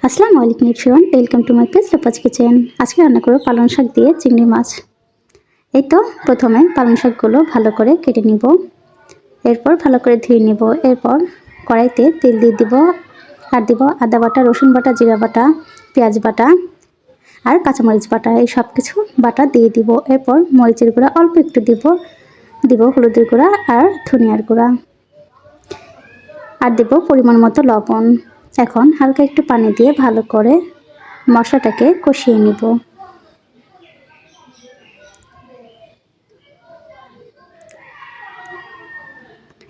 আসসালামু আলাইকুম everyone, welcome to my page লোপাজ কিচেন। আজকে রান্না করব পালং শাক দিয়ে চিংড়ি মাছ। এই তো প্রথমে পালং শাকগুলো ভালো করে কেটে নিব, এরপর ভালো করে ধুয়ে নিব। এরপর কড়াইতে তেল দিয়ে দিব আর দিব আদা বাটা, রসুন বাটা, জিরা বাটা, পেঁয়াজ বাটা আর কাঁচামরিচ বাটা। এই সব কিছু বাটা দিয়ে দিব। এরপর মরিচের গুঁড়া অল্প একটু দিব হলুদের গুঁড়া আর ধনিয়ার গুঁড়া আর দেব পরিমাণ মতো লবণ। এখন হালকা একটু পানি দিয়ে ভালো করে মশলাটাকে কষিয়ে নিব।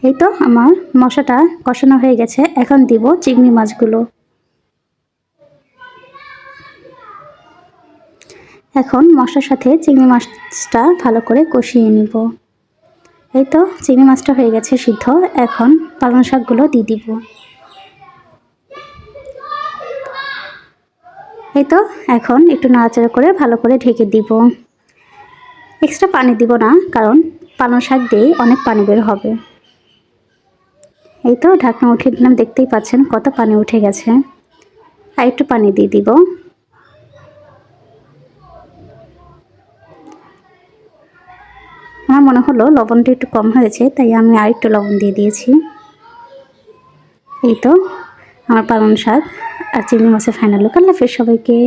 এই তো আমার মশলাটা কষানো হয়ে গেছে। এখন দিব চিংড়ি মাছগুলো। এখন মশলার সাথে চিংড়ি মাছটা ভালো করে কষিয়ে নিব। এই তো চিংড়ি মাছটা হয়ে গেছে সিদ্ধ। এখন পালং শাকগুলো দিয়ে দিব। এই তো এখন একটু নাড়াচাড়া করে ভালো করে ঢেকে দিব। এক্সট্রা পানি দিব না, কারণ পালং শাক দিয়ে অনেক পানি বের হবে। এই তো ঢাকনা উঠিয়ে দিলাম, দেখতেই পাচ্ছেন কত পানি উঠে গেছে। আর একটু পানি দিয়ে দিব। আমার মনে হলো লবণটা একটু কম হয়েছে, তাই আমি আর একটু লবণ দিয়ে দিয়েছি। এই তো আমার পালং শাক আর চিংড়ি মাছের ফাইনাল লুক। আল্লাহ হাফেজ সবাইকে।